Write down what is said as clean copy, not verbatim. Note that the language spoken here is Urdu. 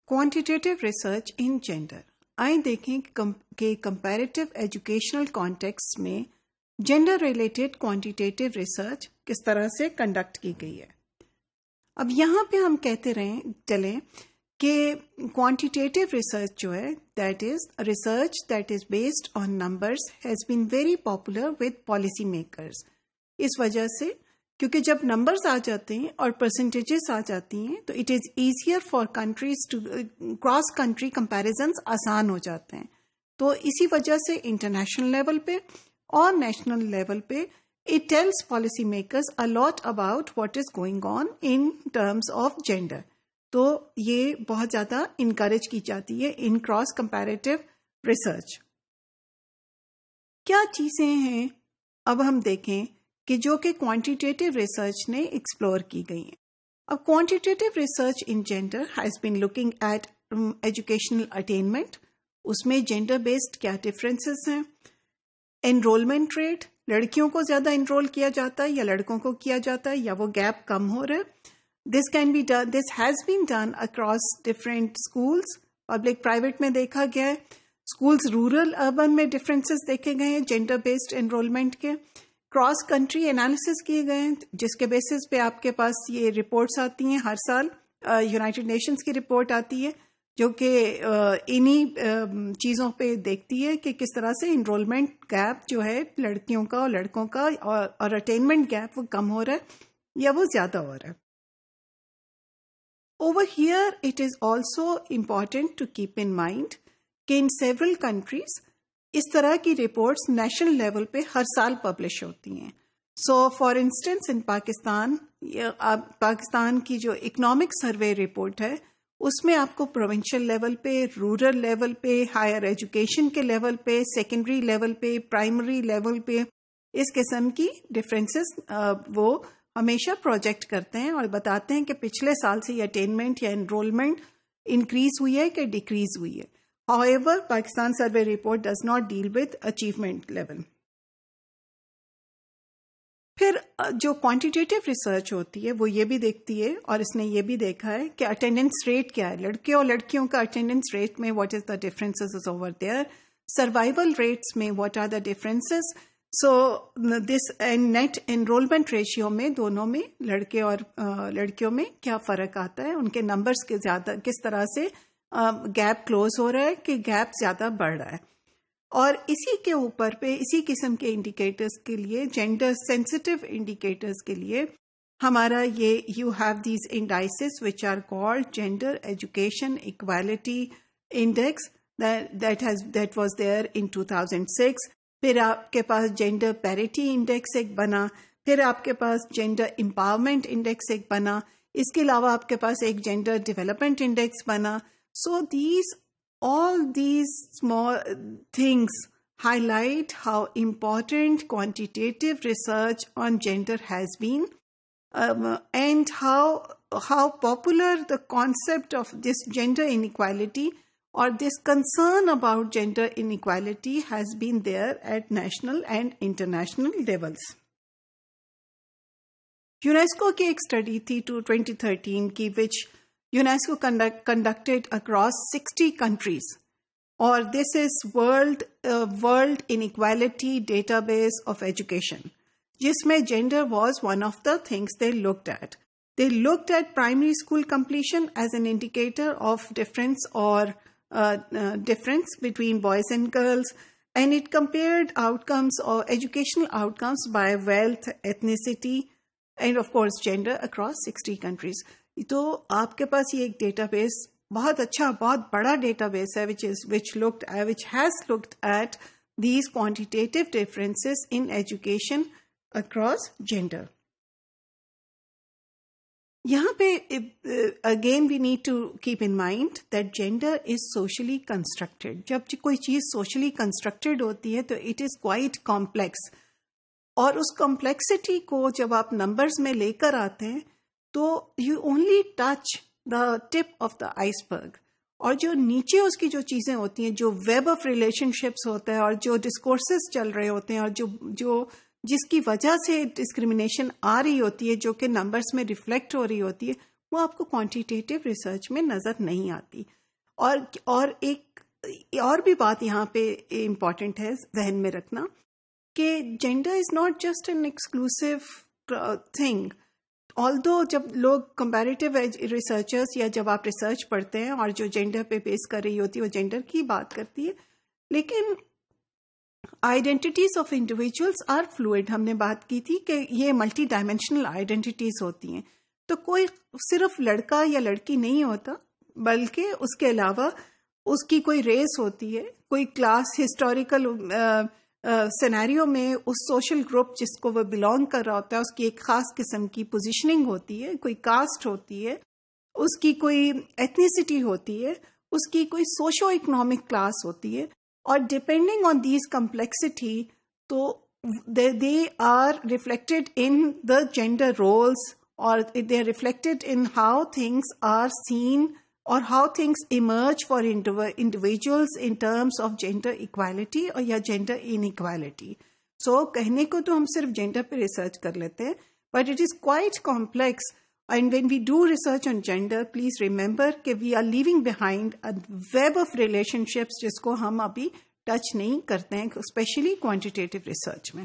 Quantitative research in gender. آئیں دیکھیں کہ کمپیریٹیو ایجوکیشنل کانٹیکسٹ میں جینڈر ریلیٹڈ کوانٹیٹیو ریسرچ کس طرح سے کنڈکٹ کی گئی ہے. اب یہاں پہ ہم کہتے چلیں کہ کوانٹیٹیو ریسرچ جو ہے that is research that is based on numbers has been very popular with policy makers. اس وجہ سے کیونکہ جب نمبرز آ جاتے ہیں اور پرسنٹیجز آ جاتی ہیں تو it is easier for countries to cross country comparisons آسان ہو جاتے ہیں. تو اسی وجہ سے انٹرنیشنل لیول پہ اور نیشنل لیول پہ it tells policy makers a lot about what is going on in terms of gender. تو یہ بہت زیادہ انکریج کی جاتی ہے ان کراس کمپیریٹیو ریسرچ. کیا چیزیں ہیں اب ہم دیکھیں کہ جو کہ کوانٹیٹیو ریسرچ نے ایکسپلور کی گئی ہیں. اب quantitative research in gender has been looking at educational attainment. اس میں جینڈر بیسڈ کیا ڈفرینسز ہیں. انرولمنٹ ریٹ، لڑکیوں کو زیادہ انرول کیا جاتا ہے یا لڑکوں کو کیا جاتا ہے یا وہ گیپ کم ہو رہا ہے. This has been done across different schools. Public private میں دیکھا گیا ہے. اسکولس رورل اربن میں ڈفرینسز دیکھے گئے ہیں جینڈر بیسڈ انرولمنٹ کے. کراس کنٹری انالیسس کیے گئے ہیں جس کے بیسس پہ آپ کے پاس یہ رپورٹس آتی ہیں ہر سال. یونائٹڈ نیشنز کی رپورٹ آتی ہے جو کہ انہی چیزوں پہ دیکھتی ہے کہ کس طرح سے انرولمنٹ گیپ جو ہے لڑکیوں کا اور لڑکوں کا اور اٹینمنٹ گیپ وہ کم ہو رہا ہے یا وہ زیادہ ہو رہا ہے. Over here it is also important to keep in mind کہ ان سیورل کنٹریز اس طرح کی رپورٹس نیشنل لیول پہ ہر سال پبلش ہوتی ہیں. سو فار انسٹنس ان پاکستان کی جو اکنامک سروے رپورٹ ہے اس میں آپ کو پروونشل لیول پہ، رورل لیول پہ، ہائر ایجوکیشن کے لیول پہ، سیکنڈری لیول پہ، پرائمری لیول پہ اس قسم کی ڈفرینسز وہ ہمیشہ پروجیکٹ کرتے ہیں اور بتاتے ہیں کہ پچھلے سال سے یہ اٹینمنٹ یا انرولمنٹ انکریز ہوئی ہے کہ ڈیکریز ہوئی ہے. However, Pakistan survey report does not deal with achievement level. پھر جو کوانٹیٹیو ریسرچ ہوتی ہے وہ یہ بھی دیکھتی ہے اور اس نے یہ بھی دیکھا ہے کہ اٹینڈنس ریٹ کیا ہے. لڑکے اور لڑکیوں کا اٹینڈنس ریٹ میں what is the differences over there. Survival rates میں what are the differences. So this net enrolment ratio میں دونوں میں لڑکے اور لڑکیوں میں کیا فرق آتا ہے. ان کے نمبرز کے زیادہ کس طرح سے گیپ کلوز ہو رہا ہے کہ گیپ زیادہ بڑھ رہا ہے. اور اسی کے اوپر پہ اسی قسم کے انڈیکیٹرز کے لیے جینڈر سینسٹیو انڈیکیٹرز کے لیے ہمارا یہ you have these indices which are called gender education equality index that was there in 2006. پھر آپ کے پاس جینڈر پیریٹی انڈیکس ایک بنا. پھر آپ کے پاس جینڈر امپاورمنٹ انڈیکس ایک بنا. اس کے علاوہ آپ کے پاس ایک جینڈر ڈیولپمنٹ انڈیکس بنا. So all these small things highlight how important quantitative research on gender has been and how popular the concept of this gender inequality or this concern about gender inequality has been there at national and international levels. UNESCO کی ایک اسٹڈی تھی 2013 کی which UNESCO conducted across 60 countries اور this is world inequality database of education جس میں gender was one of the things they looked at. They looked at primary school completion as an indicator of difference or difference between boys and girls, and it compared outcomes or educational outcomes by wealth, ethnicity and of course gender across 60 countries. تو آپ کے پاس یہ ایک ڈیٹا بیس بہت اچھا بہت بڑا ڈیٹا بیس ہے which has looked at these quantitative differences in education across gender. یہاں پہ again we need to keep in mind that gender is socially constructed. جب کوئی چیز socially constructed ہوتی ہے تو it is quite complex اور اس کمپلیکسٹی کو جب آپ نمبرز میں لے کر آتے ہیں تو you only touch the tip of the ice برگ. اور جو نیچے اس کی جو چیزیں ہوتی ہیں جو ویب آف ریلیشن شپس ہوتا ہے اور جو ڈسکورسز چل رہے ہوتے ہیں اور جو جس کی وجہ سے ڈسکریمنیشن آ رہی ہوتی ہے جو کہ نمبرز میں ریفلیکٹ ہو رہی ہوتی ہے وہ آپ کو کوانٹیٹیو ریسرچ میں نظر نہیں آتی. اور ایک اور بھی بات یہاں پہ امپورٹنٹ ہے ذہن میں رکھنا کہ gender is not just an exclusive thing. آلدو جب لوگ کمپیریٹیو ریسرچرز یا جب آپ ریسرچ پڑھتے ہیں اور جو جینڈر پہ بیس کر رہی ہوتی ہے وہ جینڈر کی بات کرتی ہے، لیکن identities of individuals are fluid. ہم نے بات کی تھی کہ یہ ملٹی ڈائمینشنل آئیڈینٹیٹیز ہوتی ہیں. تو کوئی صرف لڑکا یا لڑکی نہیں ہوتا، بلکہ اس کے علاوہ اس کی کوئی ریس ہوتی ہے، کوئی کلاس ہسٹوریکل سینیریو میں اس سوشل گروپ جس کو وہ بلانگ کر رہا ہوتا ہے اس کی ایک خاص قسم کی پوزیشننگ ہوتی ہے، کوئی کاسٹ ہوتی ہے، اس کی کوئی ایتھنیسٹی ہوتی ہے، اس کی کوئی سوشو اکنامک کلاس ہوتی ہے. اور ڈپینڈنگ آن دیز کمپلیکسٹی تو they are reflected in the gender roles اور they are reflected in how things are seen اور how things emerge for individuals in terms of gender equality اور یا جینڈر ان ایکوالٹی. سو کہنے کو تو ہم صرف جینڈر پہ ریسرچ کر لیتے ہیں، but it is quite complex. And when we do research on gender, please remember کہ we are leaving behind a web of relationships جس کو ہم ابھی ٹچ نہیں کرتے ہیں، اسپیشلی کوانٹیٹیو ریسرچ میں.